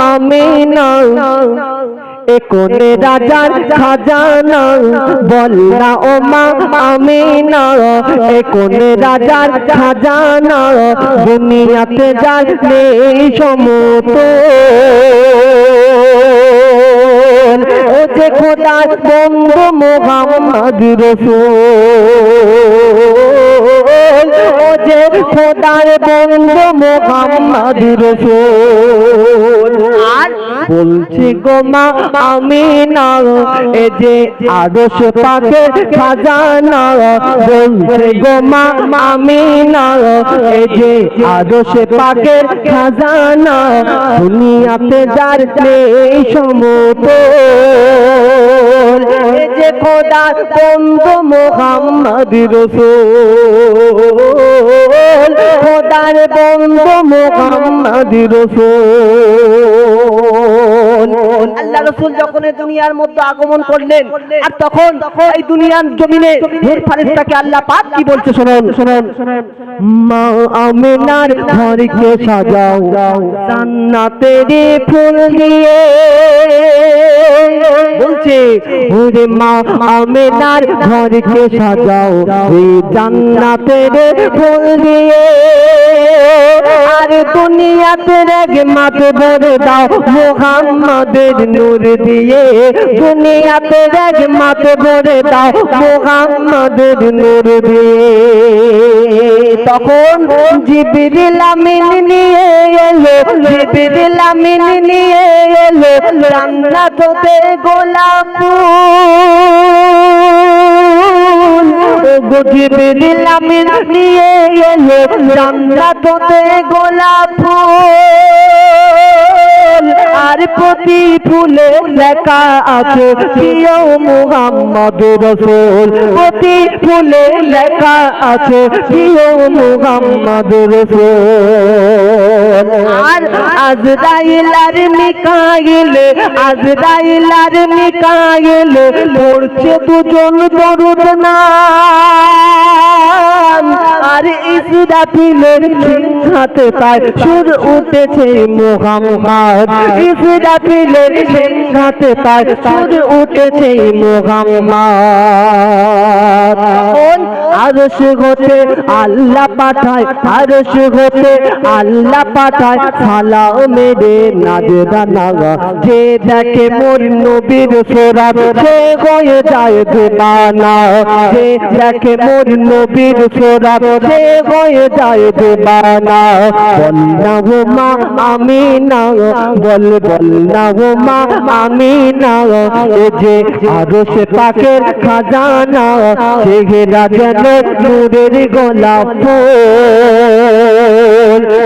আমিনা এ কোন রাজার খাজানা বল না ও মা আমিনা এ কোন রাজার খাজানা দুনিয়াতে যার নেই সমতুল ও যে খোদার বন্ধু মুহাম্মদ রাসূল ও যে খোদার বন্ধু মুহাম্মদ রাসূল আর বলছি গো মা আমিনা এ যে আরশ পাকের খাজানা বলছি গো মা আমিনা এ যে আরশ পাকের খাজানা দুনিয়াতে যার নেই সমতুল এ যে খোদার বন্ধু মুহাম্মদ রাসূল খোদার বন্ধু মুহাম্মদ রাসূল আল্লাহ রাসূল যখন এই দুনিয়ার মধ্যে আগমন করলেন আর তখন এই দুনিয়ার জমিনে নূর ফেরেশতাকে আল্লাহ পাক কি বলছে শুনুন মা আমিনার ঘরকে সাজাও জান্নাতের ফুল দিয়ে বলছে ওরে মা আমিনার ঘরকে সাজাও এই জান্নাতের ফুল দিয়ে আর দুনিয়াতে রহমত ভরে দাও মুহাম্মাদের নূর দিয়ে দুনিয়াতে রহমত ভরে দাও মুহাম্মাদের নূর দিয়ে তখন জিবরিল আমিন নিয়ে এলো জিবরিল আমিন নিয়ে এলো জান্নাত হতে গোলাপ ফুল জিবরিল আমিন নিয়ে এলো জান্নাত হতে গোলাপ ফুল আর প্রতি ফুলে লেখা আছে প্রিয় মুহাম্মদ রাসূল প্রতি ফুলে লেখা আছে প্রিয় মুহাম্মদ রাসূল আর আজরাইল আর মিকাইল আজরাইল আর মিকাইল পড়ছে দুজন দরুদ নাম আর ইসরাফিলের সিংহাতে তার সুর উঠেছে মুহাম্মদ ইসরাফিলের সিংহাতে তার সুর উঠেছে মুহাম্মদ আরশ হতে আল্লাহ পাঠায় আরশ হতে আল্লাহ পাঠায় সালামেরে নাজরানা যে দেখে মোর নবীর সুরাত সে হয়ে যায় দিবানা যে দেখে মোর নবীর সুরাত সে হয়ে যায় দিবানা বল না গো মা আমিনা বল না গো মা আমিনা এ যে আরশ পাকের খাজানা চেহারা যেন নূরের গোলাপ ফুল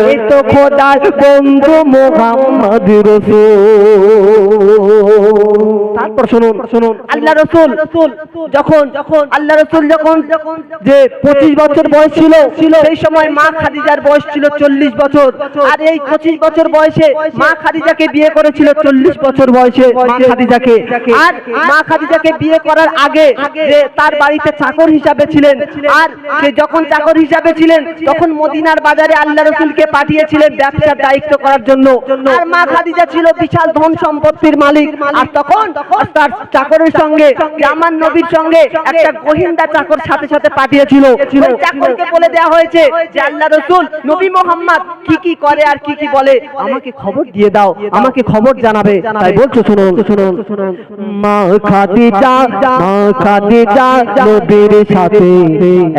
এ তো খোদার বন্ধু মুহাম্মদ রাসূল তারপর শুনুন আল্লাহ রাসূল যখন আল্লাহ রাসূল যখন যে 25 বছর বয়স ছিল সেই সময় মা খাদিজার বয়স ছিল 40 বছর আর এই 25 বছর বয়সে মা খাদিজাকে বিয়ে করেছিল 40 বছর বয়সে মা খাদিজাকে আর মা খাদিজাকে বিয়ে করার আগে যে তার বাড়িতে চাকর হিসাবে ছিলেন আর সে যখন চাকর হিসাবে ছিলেন তখন মদিনার বাজারে আল্লাহ রাসূলকে পাঠিয়েছিলেন ব্যবসার দায়িত্ব করার জন্য আর মা খাদিজা ছিল বিশাল ধন সম্পত্তির মালিক আর তখন তার চাকরের সঙ্গে আমার নবীর সঙ্গে একটা গোয়েন্দা চাকর সাথে সাথে পাঠিয়েছিল ওই চাকরকে বলে দেওয়া হয়েছে যে আল্লাহ রাসূল নবী মুহাম্মদ কি করে আর কি বলে আমাকে খবর দিয়ে দাও আমাকে খবর জানাবে তাই বলছো শুনুন মা খাদিজা নবীর সাথে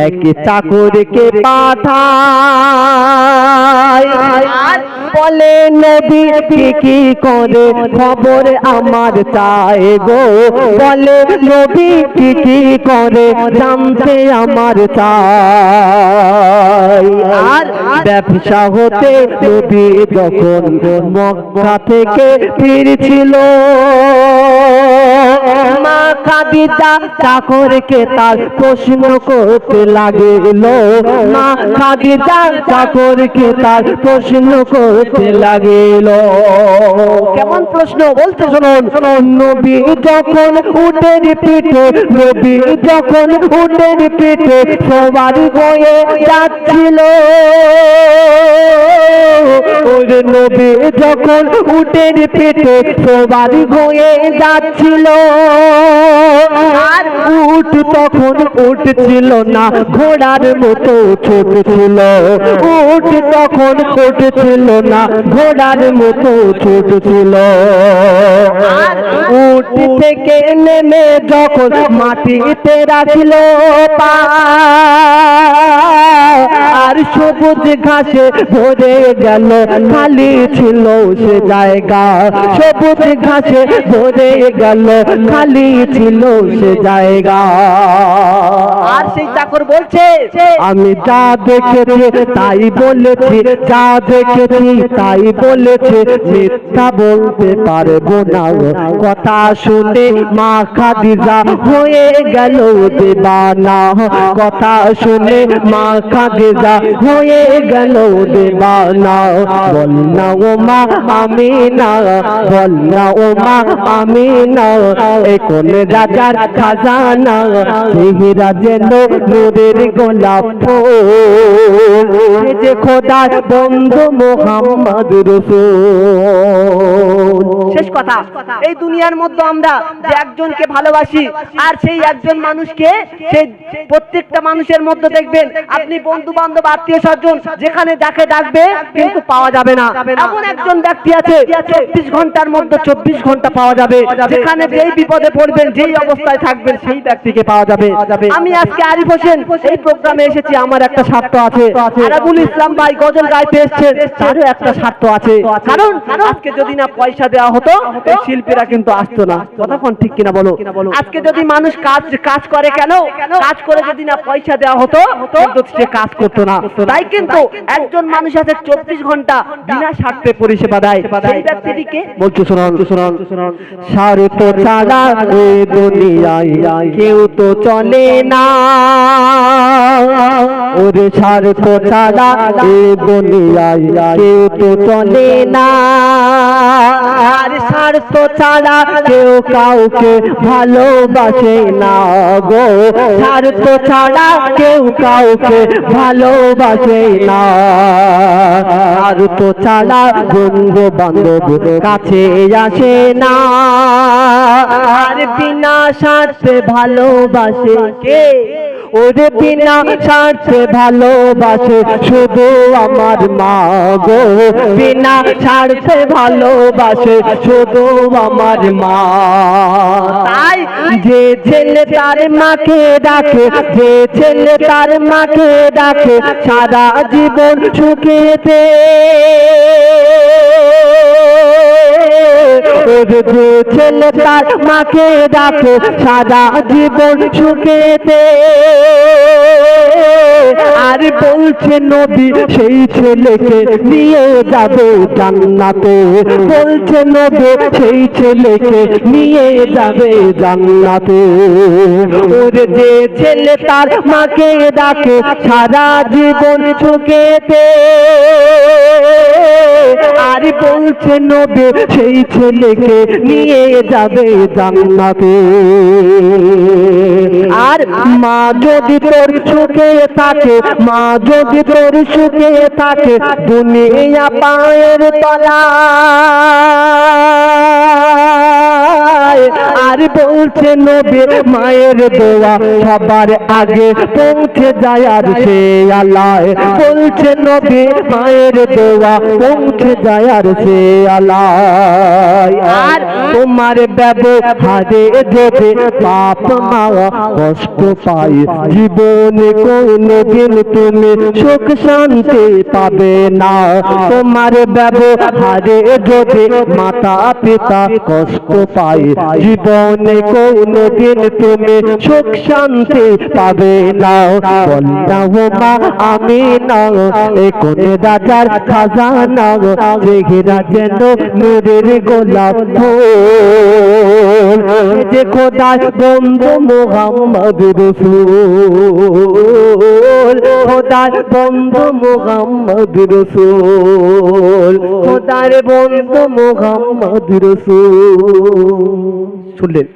এক চাকরকে পাঠায় বলে নবী কি করে খবর আমার চাই গো বলে নবী কি করে জানতে আমার চাই আর ব্যবসা হতে নবী যখন মক্কা থেকে ফিরছিল মা খাদিজা চাকরকে তার প্রশ্ন করতে লাগলো মা খাদিজা চাকরকে তার প্রশ্ন করতে করতে লাগিল। কেমন প্রশ্ন বলতে শুনুন। নবী যখন উটের পিঠে, নবী যখন উটের পিঠে সবার হয়ে যাচ্ছিল, ওরে নবী যখন উটের পিঠে সবার হয়ে যাচ্ছিল, আর উট তখন উঠছিল না, ঘোড়ার মতো ছোট ছিল। উট তখন উঠছিল না, ঘোড়ার মতো ছোট ছিল। আর উট থেকে নেমে যখন মাটিতে রাখল পা, আর সবুজ ঘাসে ভরে গেল, খালি ছিল সে জায়গা। সবুজ ঘাসে ভরে গেল, খালি ছিল সে জায়গা। আর সেই চাকর বলছে, আমি যা দেখেছি তাই বলেছি, যা দেখেছি তাই বলেছি, মিথ্যা বলতে পারবো না। কথা শুনে মা খাদিজা হয়ে গেল দেবানা। কথা শুনে মা খাদিজা হয়ে গেল দেবানা। বল না ও মা আমিনা, বল না ও মা আমিনা, এই কোন রাজার খাজানা, চেহারা যেন নূরের গোলাপ ফুল, যে খোদার বন্ধু মুহাম্মদ রাসূল। শেষ কথা, এই দুনিয়ার মধ্যে আমরা যে একজনকে ভালোবাসি, আর সেই একজন মানুষকে, সেই প্রত্যেকটা মানুষের মধ্যে দেখবেন আপনি বন্ধু বান্ধব আত্মীয় স্বজন যেখানে যাকে ডাকবে কিন্তু পাওয়া যাবে না। এমন একজন ব্যক্তি আছে 24 ঘন্টার মধ্যে 24 ঘন্টা পাওয়া যাবে, যেখানে যেই বিপদে পড়বেন, যেই অবস্থায় থাকবেন সেই ব্যক্তিকে পাওয়া যাবে। আমি আজকে আরিফ হোসেন এই প্রোগ্রামে এসেছি, আমার একটা স্বার্থ আছে। আরাবুল ইসলাম ভাই গজল গাইতে এসেছেন, তারও একটা স্বার্থ আছে। কারণ আজকে যদি না পয়সা দেওয়া হতো এই শিল্পীরা কিন্তু আসতো না। কতক্ষণ ঠিক কিনা বলো? আজকে যদি মানুষ কাজ করে, কেন কাজ করে যদি না পয়সা দেওয়া হতো কিন্তু সে কাজ করতো না। তাই কিন্তু একজন মানুষ আছে 24 ঘন্টা বিনা স্বার্থে পরিষেবা দেয়, সেই ব্যক্তিটিকে বলছো শুনুন। স্বার্থ ছাড়া এই দুনিয়ায় কেউ তো চলে না, ওরে স্বার্থ ছাড়া এই দুনিয়ায় কেউ তো চলে না। আর স্বার্থ ছাড়া কেউ কাউকে ভালোবাসে না গো, স্বার্থ ছাড়া কেউ কাউকে ভালোবাসে না। স্বার্থ ছাড়া বন্ধু বান্ধব কাছে আসে না, আর বিনা স্বার্থে ভালোবাসে কে? ওরে বিনা স্বার্থে ভালোবাসে শুধু আমার মা গো, বিনা স্বার্থে ভালোবাসে শুধু আমার মা। তাই যে ছেলে তার মাকে ডাকে, যে ছেলে তার মাকে ডাকে, সারা জীবন সুখেতে, যে ছেলে তার মাকে ডাকে সারা জীবন সুখেতে, আর বলছে নবী সেই ছেলেকে নিয়ে যাবে জান্নাতে, বলছে নবী সেই ছেলেকে নিয়ে যাবে জান্নাতে। ওরে যে ছেলে তার মাকে ডাকে সারা জীবন সুখেতে, আর বলছে নবী সেই ছেলেকে নিয়ে যাবে জান্নাতে। আর মা যদি তোর সুখে থাকে, মা যদি তোর সুখে থাকে, দুনিয়া পায়ের তলায়। আর বলছে নবী মায়ের দোয়া সবার আগে পৌঁছে যায় আর সে আলায়, বলছে নবী মায়ের দোয়া পৌঁছে যায় আর সে আলায়। আর তোমার ব্যবহারে যদি বাপ মা কষ্ট পায়, জীবনে কোনদিন তুমি সুখ শান্তি পাবে না। তোমার ব্যবহারে যদি মাতা পিতা কষ্ট পায়, জীবনে কোনদিন তুমি সুখ শান্তি পাবে না। বলনা ও মা আমিনা, এ কোন রাজার খাজানা, চেহারা যেন নূরের গোলাপ ফুল, যে খোদার বন্ধু মুহাম্মদ রাসূল। খোদার বন্ধু মুহাম্মদ রাসূল, খোদার বন্ধু মুহাম্মদ রাসূল। শুনলেন?